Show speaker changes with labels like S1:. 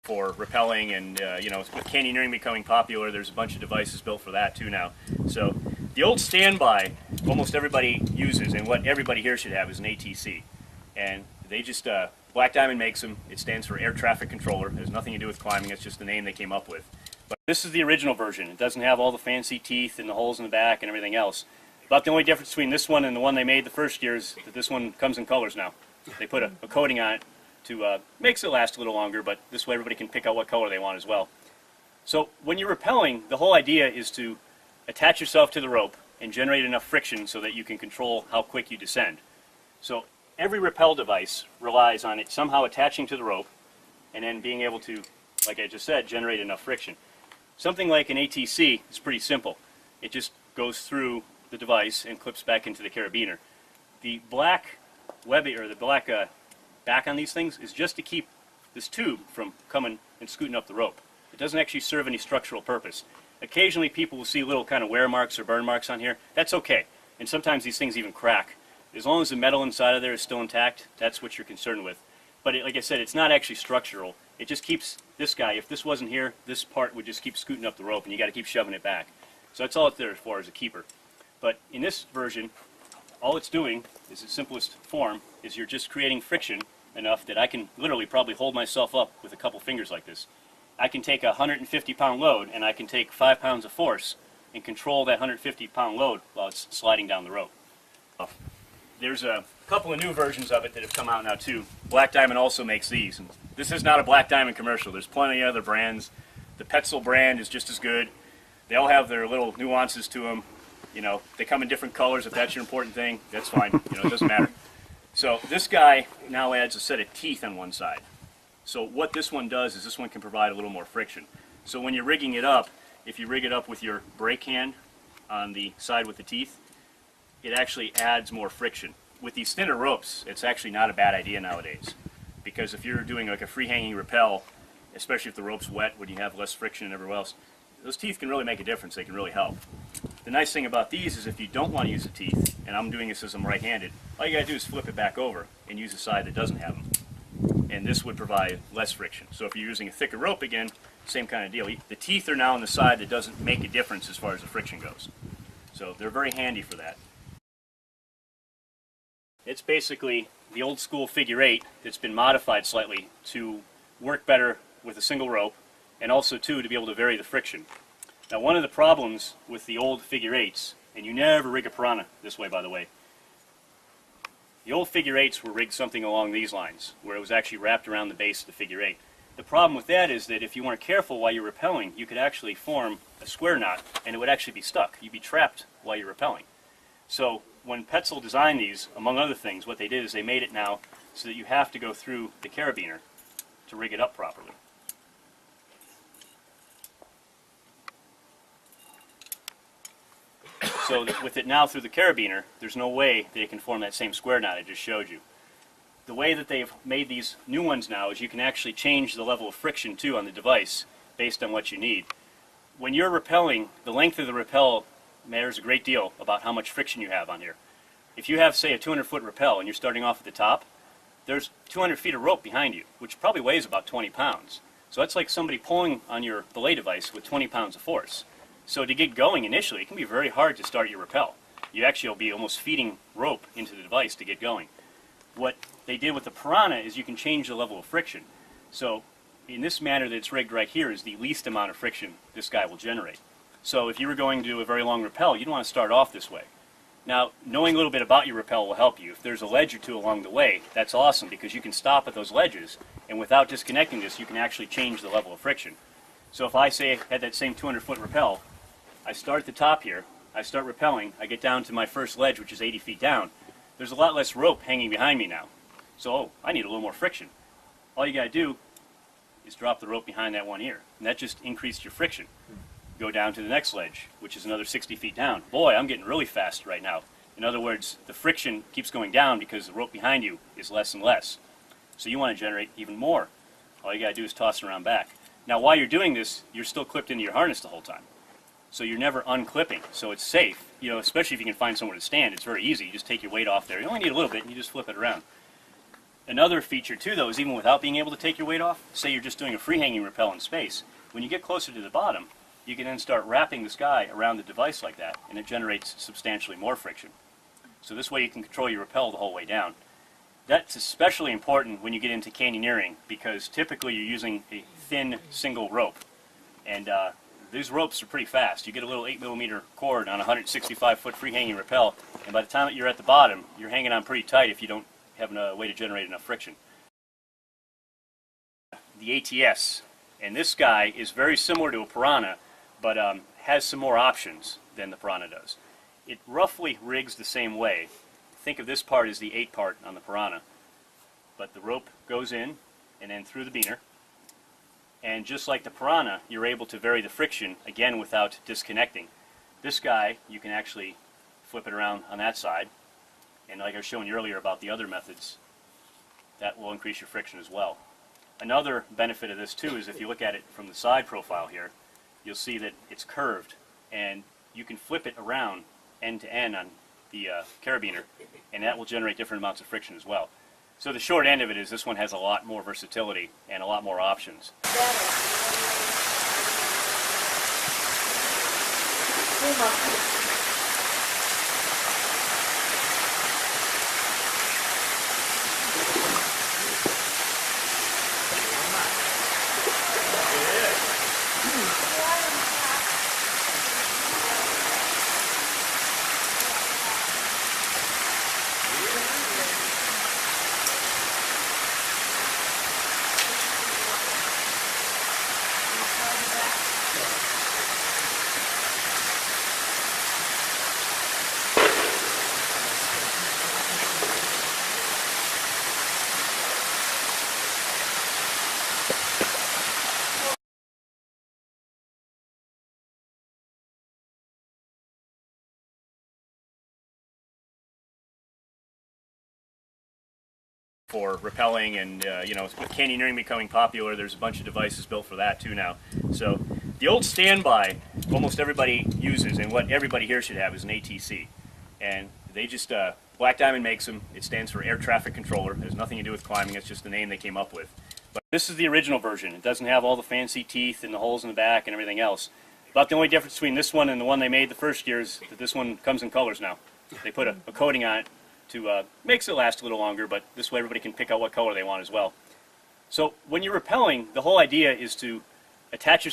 S1: for rappelling, and you know, with canyoneering becoming popular, there's a bunch of devices built for that too now. So the old standby, almost everybody uses, and what everybody here should have is an ATC. And they just, Black Diamond makes them. It stands for Air Traffic Controller. It has nothing to do with climbing, it's just the name they came up with. But this is the original version. It doesn't have all the fancy teeth and the holes in the back and everything else. About the only difference between this one and the one they made the first year is that this one comes in colors now. They put a coating on it to makes it last a little longer, but this way everybody can pick out what color they want as well. So when you're rappelling, the whole idea is to attach yourself to the rope and generate enough friction so that you can control how quick you descend. So every rappel device relies on it somehow attaching to the rope and then being able to, like I just said, generate enough friction. Something like an ATC is pretty simple. It just goes through the device and clips back into the carabiner. The black webbing, or the black back on these things, is just to keep this tube from coming and scooting up the rope. It doesn't actually serve any structural purpose. Occasionally people will see little kind of wear marks or burn marks on here. That's okay. And sometimes these things even crack. As long as the metal inside of there is still intact, that's what you're concerned with. But like I said, it's not actually structural. It just keeps this guy, if this wasn't here, this part would just keep scooting up the rope and you got to keep shoving it back. So that's all it's there for, as a keeper. But in this version, all it's doing, is its simplest form, is you're just creating friction enough that I can literally probably hold myself up with a couple fingers like this. I can take a 150-pound load and I can take 5 pounds of force and control that 150-pound load while it's sliding down the rope. There's a couple of new versions of it that have come out now too. Black Diamond also makes these. And this is not a Black Diamond commercial. There's plenty of other brands. The Petzl brand is just as good. They all have their little nuances to them. You know, they come in different colors. If that's your important thing, that's fine. You know, it doesn't matter. So this guy now adds a set of teeth on one side. So what this one does is this one can provide a little more friction. So when you're rigging it up, if you rig it up with your brake hand on the side with the teeth, it actually adds more friction. With these thinner ropes, it's actually not a bad idea nowadays. Because if you're doing like a free-hanging rappel, especially if the rope's wet when you have less friction and everywhere else, those teeth can really make a difference. They can really help. The nice thing about these is if you don't want to use the teeth, and I'm doing this as I'm right-handed, all you got to do is flip it back over and use the side that doesn't have them. And this would provide less friction. So if you're using a thicker rope again, same kind of deal. The teeth are now on the side that doesn't make a difference as far as the friction goes. So they're very handy for that. It's basically the old school figure 8 that's been modified slightly to work better with a single rope, and also too to be able to vary the friction. Now one of the problems with the old figure 8s, and you never rig a Piranha this way by the way, the old figure 8s were rigged something along these lines, where it was actually wrapped around the base of the figure 8. The problem with that is that if you weren't careful while you're rappelling, you could actually form a square knot and it would actually be stuck. You'd be trapped while you're rappelling. So when Petzl designed these, among other things, what they did is they made it now so that you have to go through the carabiner to rig it up properly. So with it now through the carabiner, there's no way that it can form that same square knot I just showed you. The way that they've made these new ones now is you can actually change the level of friction too on the device based on what you need. When you're rappelling, the length of the rappel matters a great deal about how much friction you have on here. If you have, say, a 200-foot rappel and you're starting off at the top, there's 200 feet of rope behind you, which probably weighs about 20 pounds. So that's like somebody pulling on your belay device with 20 pounds of force. So to get going initially, it can be very hard to start your rappel. You actually will be almost feeding rope into the device to get going. What they did with the Piranha is you can change the level of friction. So in this manner that it's rigged right here is the least amount of friction this guy will generate. So if you were going to do a very long rappel, you'd want to start off this way. Now, knowing a little bit about your rappel will help you. If there's a ledge or two along the way, that's awesome because you can stop at those ledges, and without disconnecting this, you can actually change the level of friction. So if I say had that same 200-foot rappel, I start at the top here, I start rappelling, I get down to my first ledge, which is 80 feet down. There's a lot less rope hanging behind me now. So, I need a little more friction. All you got to do is drop the rope behind that one here, and that just increased your friction. Go down to the next ledge, which is another 60 feet down. Boy, I'm getting really fast right now. In other words, the friction keeps going down because the rope behind you is less and less. So you want to generate even more. All you got to do is toss it around back. Now, while you're doing this, you're still clipped into your harness the whole time. So you're never unclipping, so it's safe. You know, especially if you can find somewhere to stand, it's very easy. You just take your weight off there. You only need a little bit, and you just flip it around. Another feature too, though, is even without being able to take your weight off, say you're just doing a free-hanging rappel in space, when you get closer to the bottom, you can then start wrapping this guy around the device like that, and it generates substantially more friction. So this way you can control your rappel the whole way down. That's especially important when you get into canyoneering, because typically you're using a thin single rope, and these ropes are pretty fast. You get a little 8mm cord on a 165-foot free-hanging rappel, and by the time that you're at the bottom, you're hanging on pretty tight if you don't have a way to generate enough friction. The ATS, and this guy is very similar to a Piranha, but has some more options than the Piranha does. It roughly rigs the same way. Think of this part as the 8 part on the Piranha, but the rope goes in and then through the beaner, and just like the Piranha, you're able to vary the friction, again without disconnecting. This guy, you can actually flip it around on that side, and like I was showing you earlier about the other methods, that will increase your friction as well. Another benefit of this too is if you look at it from the side profile here, you'll see that it's curved, and you can flip it around end to end on the carabiner, and that will generate different amounts of friction as well. So the short end of it is this one has a lot more versatility and a lot more options. For rappelling, and with canyoneering becoming popular, there's a bunch of devices built for that too now. So the old standby, almost everybody uses, and what everybody here should have, is an ATC. And they just, Black Diamond makes them. It stands for Air Traffic Controller. It has nothing to do with climbing, it's just the name they came up with. But this is the original version. It doesn't have all the fancy teeth and the holes in the back and everything else. About the only difference between this one and the one they made the first year is that this one comes in colors now. They put a coating on it to makes it last a little longer, but this way everybody can pick out what color they want as well. So when you're rappelling, the whole idea is to attach your